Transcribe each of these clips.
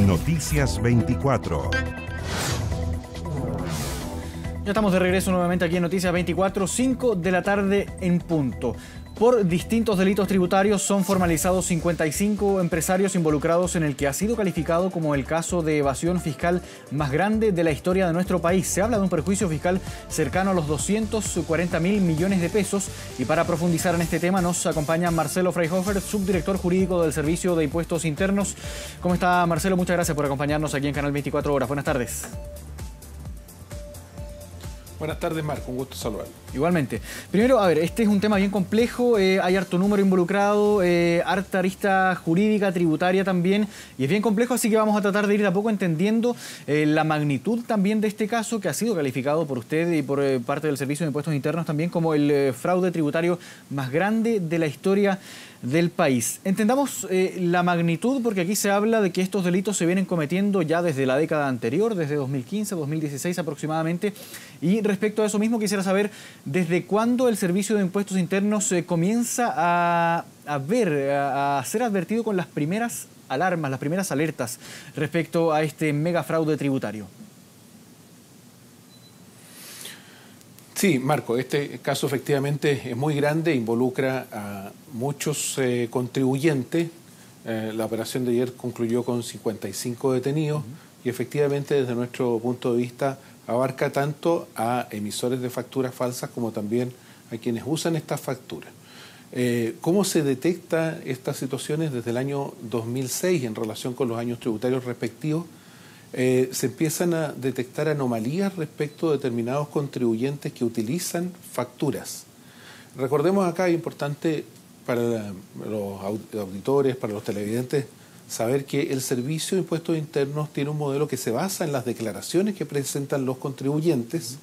Noticias 24. Ya estamos de regreso nuevamente aquí en Noticias 24, 5 de la tarde en punto. Por distintos delitos tributarios son formalizados 55 empresarios involucrados en el que ha sido calificado como el caso de evasión fiscal más grande de la historia de nuestro país. Se habla de un perjuicio fiscal cercano a los 240.000 millones de pesos. Y para profundizar en este tema nos acompaña Marcelo Freyhofer, subdirector jurídico del Servicio de Impuestos Internos. ¿Cómo está, Marcelo? Muchas gracias por acompañarnos aquí en Canal 24 Horas. Buenas tardes. Buenas tardes, Marco. Un gusto saludarlo. Igualmente. Primero, a ver, este es un tema bien complejo, hay harto número involucrado, harta arista jurídica, tributaria también, y es bien complejo, así que vamos a tratar de ir de a poco entendiendo la magnitud también de este caso, que ha sido calificado por usted y por parte del Servicio de Impuestos Internos también como el fraude tributario más grande de la historia del país. Entendamos la magnitud, porque aquí se habla de que estos delitos se vienen cometiendo ya desde la década anterior, desde 2015, 2016 aproximadamente. Y respecto a eso mismo quisiera saber desde cuándo el Servicio de Impuestos Internos comienza a ser advertido con las primeras alarmas, las primeras alertas respecto a este mega fraude tributario. Sí, Marco, este caso efectivamente es muy grande, involucra a muchos contribuyentes. La operación de ayer concluyó con 55 detenidos y efectivamente desde nuestro punto de vista abarca tanto a emisores de facturas falsas como también a quienes usan estas facturas. ¿Cómo se detecta estas situaciones? Desde el año 2006 en relación con los años tributarios respectivos? Se empiezan a detectar anomalías respecto a determinados contribuyentes que utilizan facturas. Recordemos acá, es importante para los auditores, para los televidentes, saber que el Servicio de Impuestos Internos tiene un modelo que se basa en las declaraciones que presentan los contribuyentes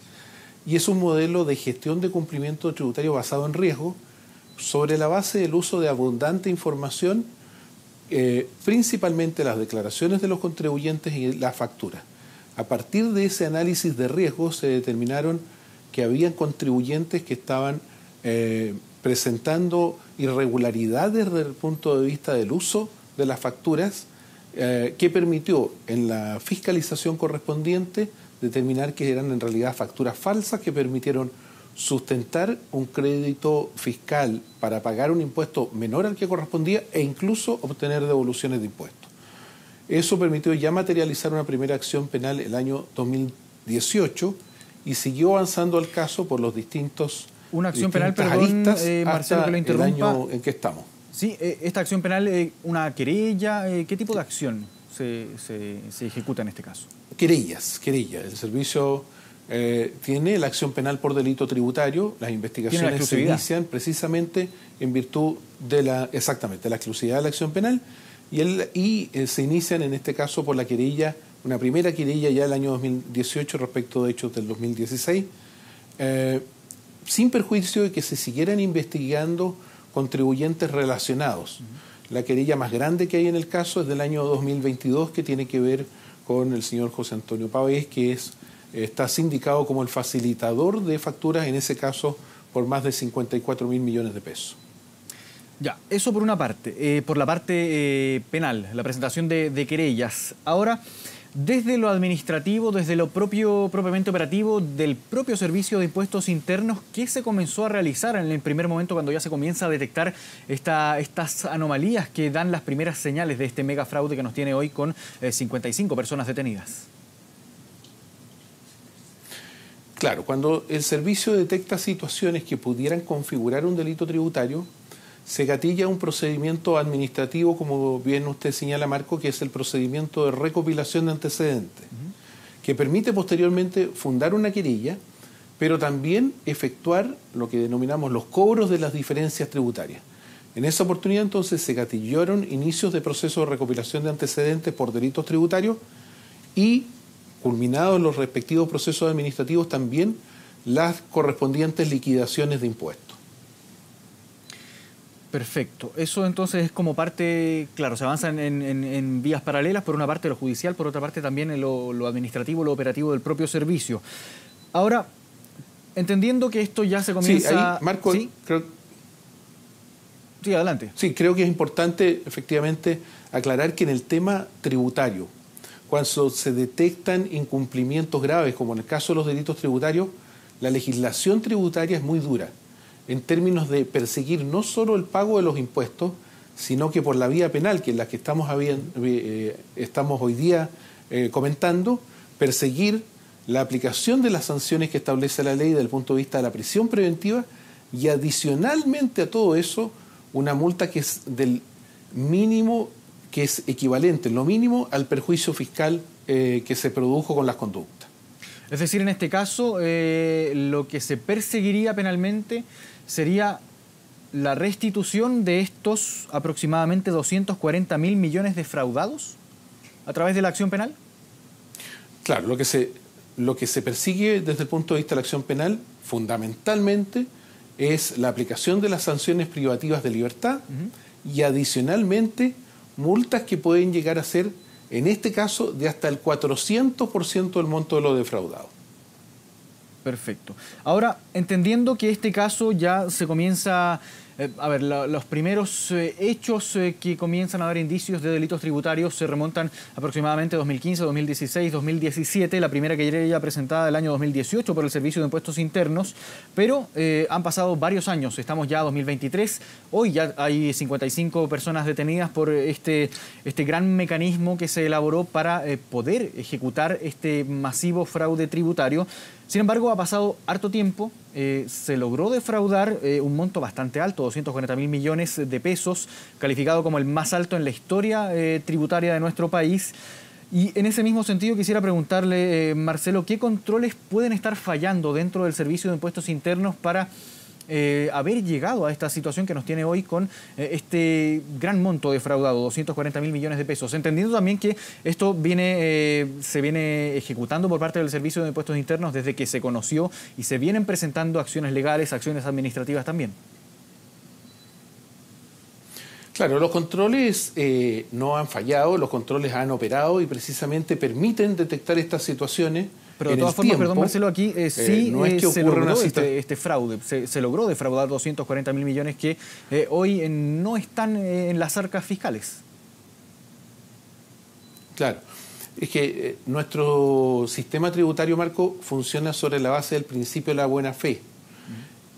y es un modelo de gestión de cumplimiento tributario basado en riesgo sobre la base del uso de abundante información, principalmente las declaraciones de los contribuyentes y las facturas. A partir de ese análisis de riesgo se determinaron que habían contribuyentes que estaban presentando irregularidades desde el punto de vista del uso de las facturas, que permitió en la fiscalización correspondiente determinar que eran en realidad facturas falsas que permitieron sustentar un crédito fiscal para pagar un impuesto menor al que correspondía e incluso obtener devoluciones de impuestos. Eso permitió ya materializar una primera acción penal el año 2018 y siguió avanzando el caso por los distintos una acción penal, perdón, Marcelo, que lo interrumpa. El año en que estamos. Sí, esta acción penal, una querella, ¿qué tipo de acción se ejecuta en este caso? Querellas. El servicio tiene la acción penal por delito tributario. Las investigaciones se inician precisamente en virtud de la exclusividad de la acción penal y se inician en este caso por la querella, una primera querella ya del año 2018 respecto de hechos del 2016, sin perjuicio de que se siguieran investigando contribuyentes relacionados. La querella más grande que hay en el caso es del año 2022, que tiene que ver con el señor José Antonio Pavés, que está sindicado como el facilitador de facturas, en ese caso por más de 54.000 millones de pesos. Ya, eso por una parte. Por la parte penal, la presentación de querellas. Ahora, desde lo administrativo, desde lo propiamente operativo del propio Servicio de Impuestos Internos, ¿qué se comenzó a realizar en el primer momento cuando ya se comienza a detectar estas anomalías que dan las primeras señales de este mega fraude que nos tiene hoy con 55 personas detenidas? Claro, cuando el servicio detecta situaciones que pudieran configurar un delito tributario, se gatilla un procedimiento administrativo, como bien usted señala, Marco, que es el procedimiento de recopilación de antecedentes, que permite posteriormente fundar una querella, pero también efectuar lo que denominamos los cobros de las diferencias tributarias. En esa oportunidad, entonces, se gatillaron inicios de proceso de recopilación de antecedentes por delitos tributarios y, culminados los respectivos procesos administrativos, también las correspondientes liquidaciones de impuestos. Perfecto. Eso entonces es como parte, claro, se avanza en vías paralelas, por una parte lo judicial, por otra parte también en lo administrativo, lo operativo del propio servicio. Ahora, entendiendo que esto ya se comienza... Sí, ahí, Marco, ¿sí? Sí, adelante. Sí, creo que es importante efectivamente aclarar que en el tema tributario, cuando se detectan incumplimientos graves, como en el caso de los delitos tributarios, la legislación tributaria es muy dura en términos de perseguir no solo el pago de los impuestos, sino que por la vía penal, que es la que estamos hoy día comentando, perseguir la aplicación de las sanciones que establece la ley desde el punto de vista de la prisión preventiva y adicionalmente a todo eso, una multa que es del mínimo, que es equivalente, lo mínimo, al perjuicio fiscal que se produjo con las conductas. Es decir, en este caso, lo que se perseguiría penalmente sería la restitución de estos aproximadamente 240.000 millones defraudados a través de la acción penal. Claro, lo que se persigue desde el punto de vista de la acción penal, fundamentalmente, es la aplicación de las sanciones privativas de libertad y adicionalmente multas que pueden llegar a ser, en este caso, de hasta el 400% del monto de lo defraudado. Perfecto. Ahora, entendiendo que este caso ya se comienza... los primeros hechos que comienzan a dar indicios de delitos tributarios se remontan aproximadamente a 2015, 2016, 2017, la primera querella presentada el año 2018 por el Servicio de Impuestos Internos, pero han pasado varios años, estamos ya en 2023, hoy ya hay 55 personas detenidas por este gran mecanismo que se elaboró para poder ejecutar este masivo fraude tributario. Sin embargo, ha pasado harto tiempo, se logró defraudar un monto bastante alto, 240.000 millones de pesos, calificado como el más alto en la historia tributaria de nuestro país. Y en ese mismo sentido quisiera preguntarle, Marcelo, ¿qué controles pueden estar fallando dentro del Servicio de Impuestos Internos para haber llegado a esta situación que nos tiene hoy con este gran monto defraudado, 240.000 millones de pesos? Entendiendo también que esto se viene ejecutando por parte del Servicio de Impuestos Internos desde que se conoció y se vienen presentando acciones legales, acciones administrativas también. Claro, los controles no han fallado, los controles han operado y precisamente permiten detectar estas situaciones. Pero de todas formas, perdón Marcelo, aquí sí no es que se logró este fraude, se logró defraudar 240.000 millones que hoy no están en las arcas fiscales. Claro, es que nuestro sistema tributario, Marco, funciona sobre la base del principio de la buena fe.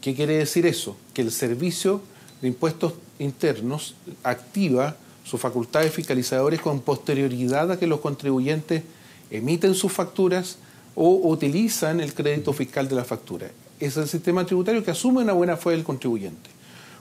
¿Qué quiere decir eso? Que el Servicio de Impuestos Internos activa sus facultades fiscalizadores con posterioridad a que los contribuyentes emiten sus facturas o utilizan el crédito fiscal de la factura. Es el sistema tributario que asume una buena fe del contribuyente.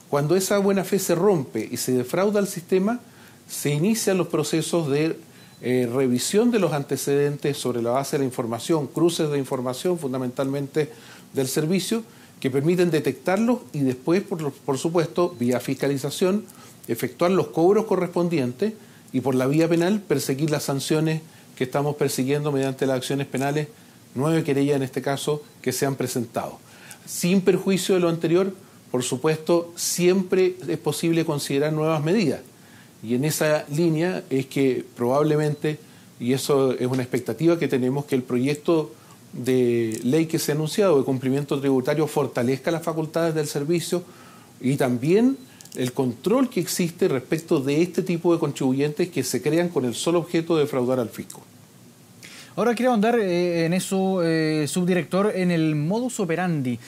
Cuando esa buena fe se rompe y se defrauda el sistema, se inician los procesos de revisión de los antecedentes sobre la base de la información, cruces de información fundamentalmente del servicio, que permiten detectarlos y después, por supuesto, vía fiscalización, efectuar los cobros correspondientes y por la vía penal perseguir las sanciones que estamos persiguiendo mediante las acciones penales, 9 querellas en este caso, que se han presentado. Sin perjuicio de lo anterior, por supuesto, siempre es posible considerar nuevas medidas. Y en esa línea es que probablemente, y eso es una expectativa que tenemos, que el proyecto de ley que se ha anunciado de cumplimiento tributario fortalezca las facultades del servicio y también el control que existe respecto de este tipo de contribuyentes que se crean con el solo objeto de defraudar al fisco. Ahora quiero andar en eso, subdirector, en el modus operandi.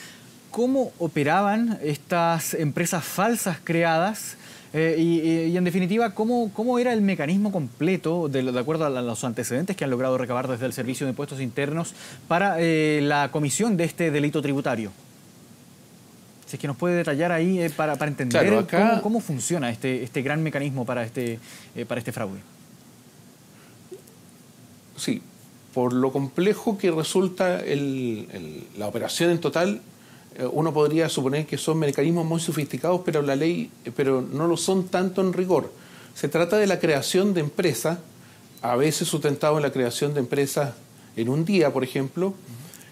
¿Cómo operaban estas empresas falsas creadas? Y en definitiva, ¿cómo era el mecanismo completo, de acuerdo a los antecedentes que han logrado recabar desde el Servicio de Impuestos Internos, para la comisión de este delito tributario? Si es que nos puede detallar ahí para entender claro, acá, cómo funciona este gran mecanismo para este fraude. Sí, por lo complejo que resulta la operación en total, uno podría suponer que son mecanismos muy sofisticados, pero no lo son tanto en rigor. Se trata de la creación de empresas, a veces sustentado en la creación de empresas en un día, por ejemplo,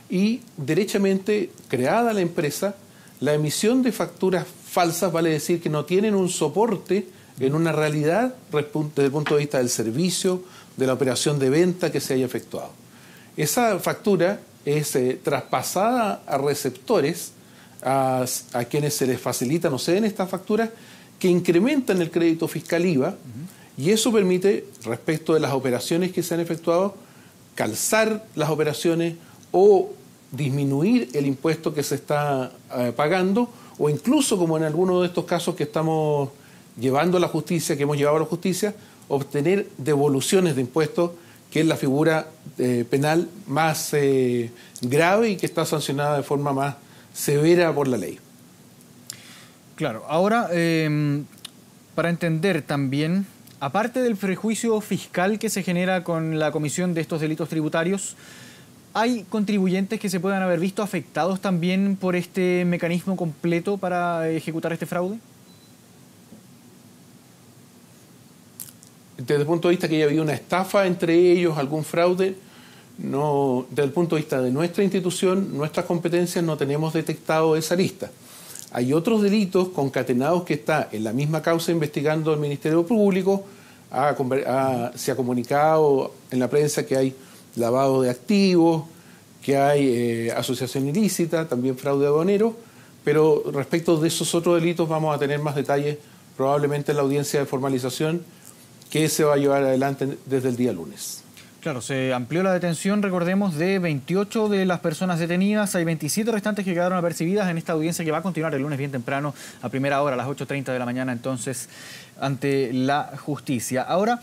y derechamente creada la empresa, la emisión de facturas falsas vale decir que no tienen un soporte en una realidad desde el punto de vista del servicio, de la operación de venta que se haya efectuado. Esa factura es traspasada a receptores, a quienes se les facilitan o ceden estas facturas, que incrementan el crédito fiscal IVA, y eso permite, respecto de las operaciones que se han efectuado, calzar las operaciones o disminuir el impuesto que se está pagando, o incluso, como en algunos de estos casos que estamos llevando a la justicia, que hemos llevado a la justicia, obtener devoluciones de impuestos, que es la figura penal más grave y que está sancionada de forma más severa por la ley. Claro, ahora, para entender también, aparte del prejuicio fiscal que se genera con la comisión de estos delitos tributarios, ¿hay contribuyentes que se puedan haber visto afectados también por este mecanismo completo para ejecutar este fraude? Desde el punto de vista que haya habido una estafa entre ellos, algún fraude, no, desde el punto de vista de nuestra institución, nuestras competencias, no tenemos detectado esa lista. Hay otros delitos concatenados que está en la misma causa investigando el Ministerio Público, se ha comunicado en la prensa que hay lavado de activos, que hay asociación ilícita, también fraude aduanero, pero respecto de esos otros delitos vamos a tener más detalles probablemente en la audiencia de formalización que se va a llevar adelante desde el día lunes. Claro, se amplió la detención, recordemos, de 28 de las personas detenidas. Hay 27 restantes que quedaron apercibidas en esta audiencia que va a continuar el lunes bien temprano, a primera hora, a las 8:30 de la mañana, entonces, ante la justicia. Ahora,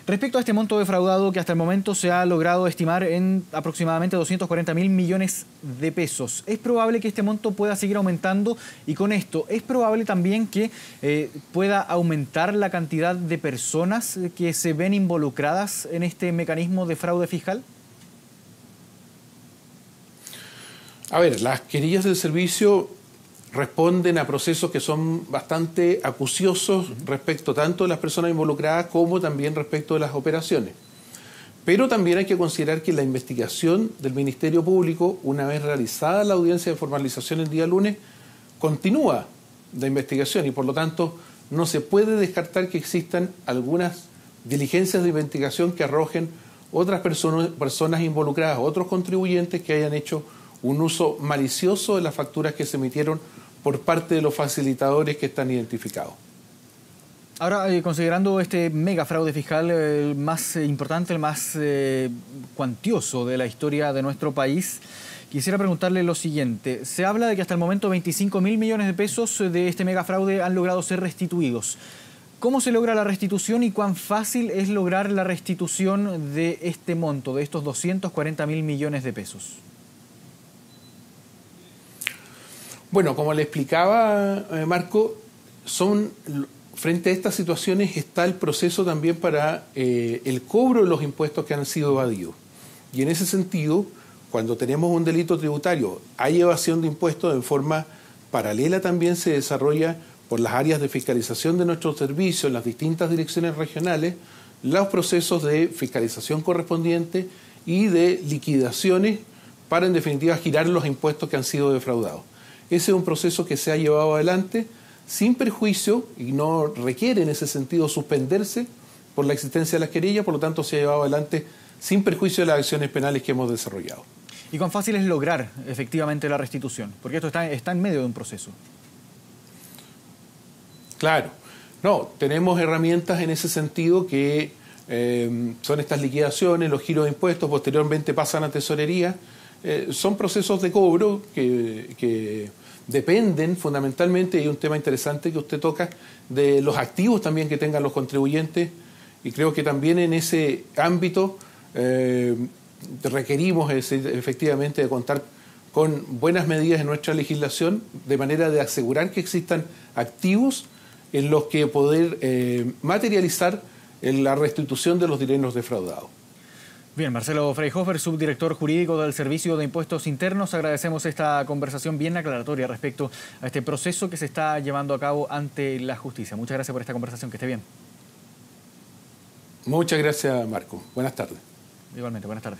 respecto a este monto defraudado que hasta el momento se ha logrado estimar en aproximadamente 240.000 millones de pesos, ¿es probable que este monto pueda seguir aumentando? Y con esto, ¿es probable también que pueda aumentar la cantidad de personas que se ven involucradas en este mecanismo de fraude fiscal? A ver, las querellas del servicio responden a procesos que son bastante acuciosos respecto tanto de las personas involucradas como también respecto de las operaciones. Pero también hay que considerar que la investigación del Ministerio Público, una vez realizada la audiencia de formalización el día lunes, continúa la investigación y por lo tanto no se puede descartar que existan algunas diligencias de investigación que arrojen otras personas involucradas, otros contribuyentes que hayan hecho un uso malicioso de las facturas que se emitieron por parte de los facilitadores que están identificados. Ahora, considerando este mega fraude fiscal, el más importante, el más cuantioso de la historia de nuestro país, quisiera preguntarle lo siguiente. Se habla de que hasta el momento 25.000 millones de pesos de este mega fraude han logrado ser restituidos. ¿Cómo se logra la restitución y cuán fácil es lograr la restitución de este monto, de estos 240.000 millones de pesos? Bueno, como le explicaba Marco, frente a estas situaciones está el proceso también para el cobro de los impuestos que han sido evadidos. Y en ese sentido, cuando tenemos un delito tributario, hay evasión de impuestos, en forma paralela también se desarrolla por las áreas de fiscalización de nuestros servicios, en las distintas direcciones regionales, los procesos de fiscalización correspondientes y de liquidaciones para, en definitiva, girar los impuestos que han sido defraudados. Ese es un proceso que se ha llevado adelante sin perjuicio y no requiere en ese sentido suspenderse por la existencia de las querellas, por lo tanto se ha llevado adelante sin perjuicio de las acciones penales que hemos desarrollado. ¿Y cuán fácil es lograr efectivamente la restitución? Porque esto está en medio de un proceso. Claro. No, tenemos herramientas en ese sentido que son estas liquidaciones, los giros de impuestos, posteriormente pasan a tesorería. Son procesos de cobro que dependen fundamentalmente, y un tema interesante que usted toca, de los activos también que tengan los contribuyentes, y creo que también en ese ámbito requerimos efectivamente de contar con buenas medidas en nuestra legislación, de manera de asegurar que existan activos en los que poder materializar la restitución de los dineros defraudados. Bien, Marcelo Freyhofer, subdirector jurídico del Servicio de Impuestos Internos, agradecemos esta conversación bien aclaratoria respecto a este proceso que se está llevando a cabo ante la justicia. Muchas gracias por esta conversación, que esté bien. Muchas gracias, Marco. Buenas tardes. Igualmente, buenas tardes.